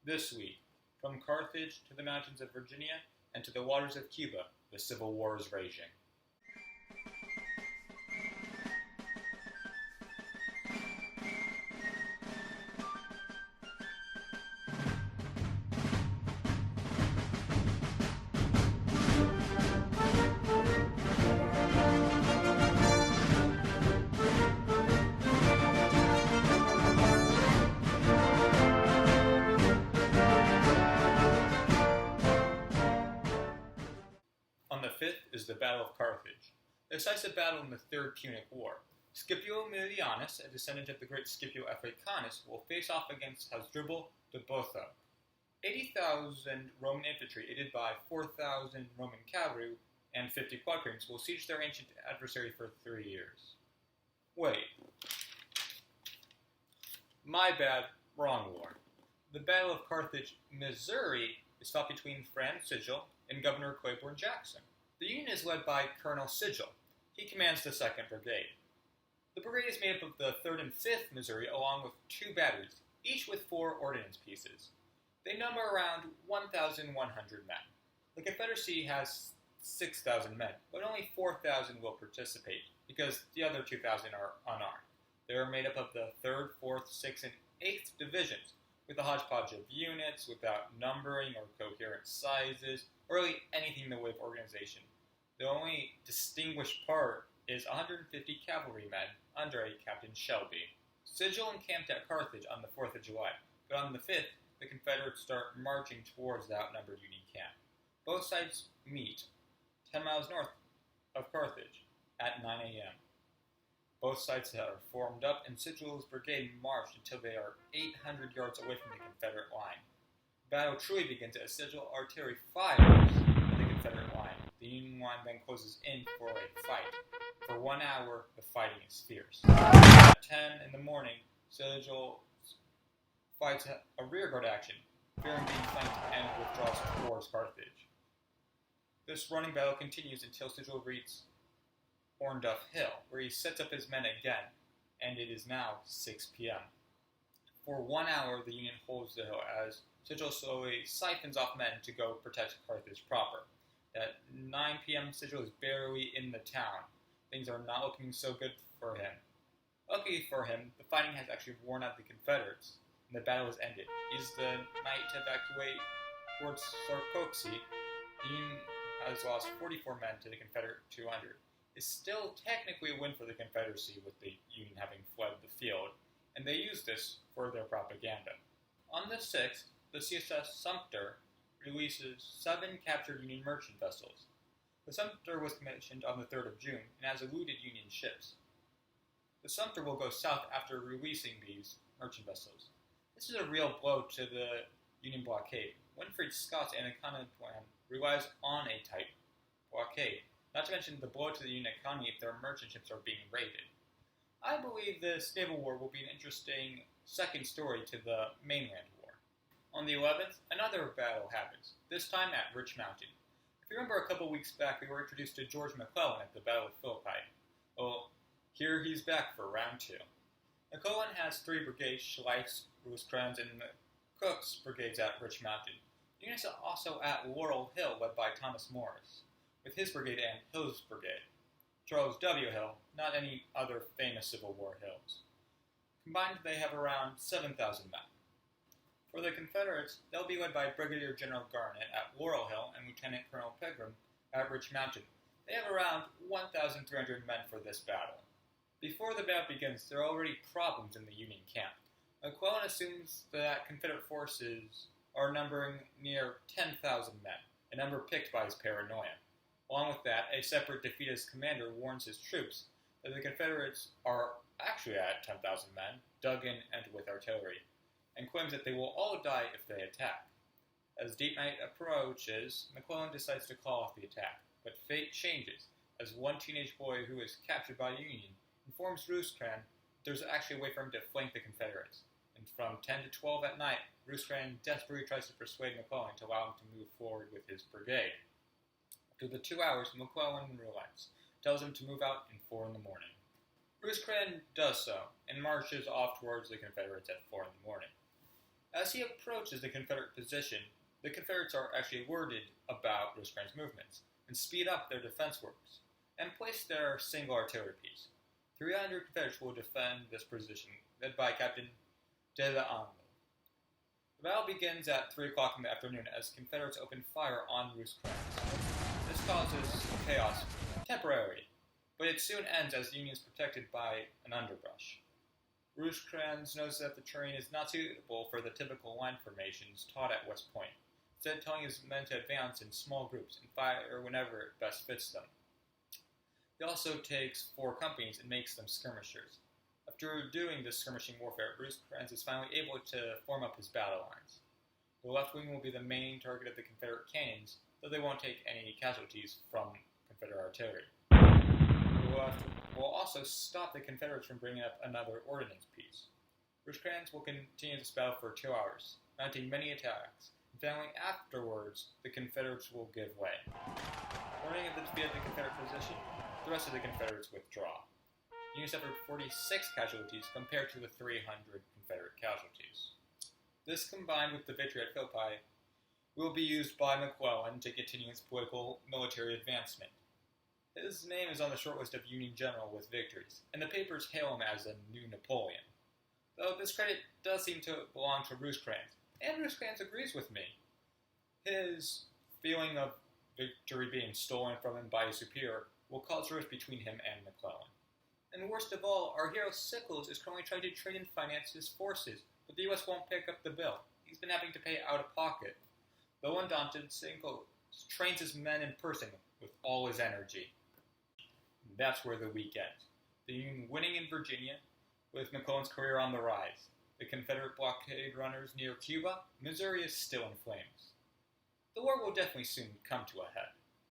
This week, from Carthage to the mountains of Virginia and to the waters of Cuba, the Civil War is raging. On the 5th is the Battle of Carthage, a decisive battle in the Third Punic War. Scipio Aemilianus, a descendant of the great Scipio Africanus, will face off against Hasdrubal de Botha. 80,000 Roman infantry, aided by 4,000 Roman cavalry and 50 quadrigaries, will siege their ancient adversary for 3 years. Wait. My bad, wrong war. The Battle of Carthage, Missouri, is fought between Franz Sigel and Governor Claiborne Jackson. The Union is led by Colonel Sigel. He commands the 2nd Brigade. The brigade is made up of the 3rd and 5th Missouri, along with 2 batteries, each with 4 ordnance pieces. They number around 1,100 men. The Confederacy has 6,000 men, but only 4,000 will participate, because the other 2,000 are unarmed. They are made up of the 3rd, 4th, 6th, and 8th divisions, with a hodgepodge of units, without numbering or coherent sizes, or really anything in the way of organization. The only distinguished part is 150 cavalrymen under a Captain Shelby. Sigel encamped at Carthage on the 4th of July, but on the 5th, the Confederates start marching towards the outnumbered Union camp. Both sides meet 10 miles north of Carthage at 9 a.m. Both sides are formed up, and Sigel's brigade marched until they are 800 yards away from the Confederate line. The battle truly begins as Sigel artillery fires at the Confederate line. The Union line then closes in for a fight. For 1 hour, the fighting is fierce. At 10 in the morning, Sigel fights a rearguard action, fearing being flanked, and withdraws towards Carthage. This running battle continues until Sigel reaches Hornduff Hill, where he sets up his men again, and it is now 6 p.m. For 1 hour, the Union holds the hill as Sigel slowly siphons off men to go protect Carthage proper. At 9 p.m., Sigel is barely in the town. Things are not looking so good for him. Luckily for him, the fighting has actually worn out the Confederates, and the battle is ended. It is the night to evacuate towards Sarkozy. The Union has lost 44 men to the Confederate 200. It's still technically a win for the Confederacy, with the Union having fled the field, and they use this for their propaganda. On the 6th, the CSS Sumter releases 7 captured Union merchant vessels. The Sumter was commissioned on the 3rd of June and has eluded Union ships. The Sumter will go south after releasing these merchant vessels. This is a real blow to the Union blockade. Winfield Scott's Anaconda plan relies on a tight blockade, not to mention the blow to the Union economy if their merchant ships are being raided. I believe this naval war will be an interesting second story to the mainland war. On the 11th, another battle happens, this time at Rich Mountain. If you remember, a couple weeks back, we were introduced to George McClellan at the Battle of Philippi. Well, here he's back for round 2. McClellan has 3 brigades, Schleich's, Rosecrans, and Cook's brigades at Rich Mountain. The units are also at Laurel Hill, led by Thomas Morris, with his brigade and Hill's brigade. Charles W. Hill, not any other famous Civil War Hills. Combined, they have around 7,000 men. For the Confederates, they'll be led by Brigadier General Garnett at Laurel Hill and Lieutenant Colonel Pegram at Rich Mountain. They have around 1,300 men for this battle. Before the battle begins, there are already problems in the Union camp. McClellan assumes that Confederate forces are numbering near 10,000 men, a number picked by his paranoia. Along with that, a separate defeatist commander warns his troops that the Confederates are actually at 10,000 men, dug in and with artillery, and claims that they will all die if they attack. As date night approaches, McClellan decides to call off the attack, but fate changes as one teenage boy who is captured by the Union informs Rosecrans that there's actually a way for him to flank the Confederates. And from 10 to 12 at night, Rosecrans desperately tries to persuade McClellan to allow him to move forward with his brigade. After the 2 hours, McClellan relents, tells him to move out in 4 in the morning. Rosecrans does so, and marches off towards the Confederates at 4 in the morning. As he approaches the Confederate position, the Confederates are actually worded about Rosecrans' movements and speed up their defense works and place their single artillery piece. 300 Confederates will defend this position, led by Captain Delenda. The battle begins at 3 o'clock in the afternoon as Confederates open fire on Rosecrans. This causes chaos temporarily, but it soon ends as the Union is protected by an underbrush. Rosecrans knows that the terrain is not suitable for the typical line formations taught at West Point, instead telling his men to advance in small groups and fire whenever it best fits them. He also takes 4 companies and makes them skirmishers. After doing this skirmishing warfare, Rosecrans is finally able to form up his battle lines. The left wing will be the main target of the Confederate cannons, though they won't take any casualties from Confederate artillery. The left will also stop the Confederates from bringing up another ordnance piece. Rosecrans will continue this battle for 2 hours, mounting many attacks, and finally afterwards, the Confederates will give way. Learning of the defeat of the Confederate position, the rest of the Confederates withdraw. The Union suffered 46 casualties compared to the 300 Confederate casualties. This, combined with the victory at Philippi, will be used by McClellan to continue his political military advancement. His name is on the short list of Union general with victories, and the papers hail him as a new Napoleon. Though this credit does seem to belong to Rosecrans, and Rosecrans agrees with me. His feeling of victory being stolen from him by his superior will cause rift between him and McClellan. And worst of all, our hero Sickles is currently trying to train and finance his forces, but the U.S. won't pick up the bill. He's been having to pay out of pocket. Though undaunted, Sickles trains his men in person with all his energy. That's where the week ends. The Union winning in Virginia, with McClellan's career on the rise. The Confederate blockade runners near Cuba, Missouri is still in flames. The war will definitely soon come to a head.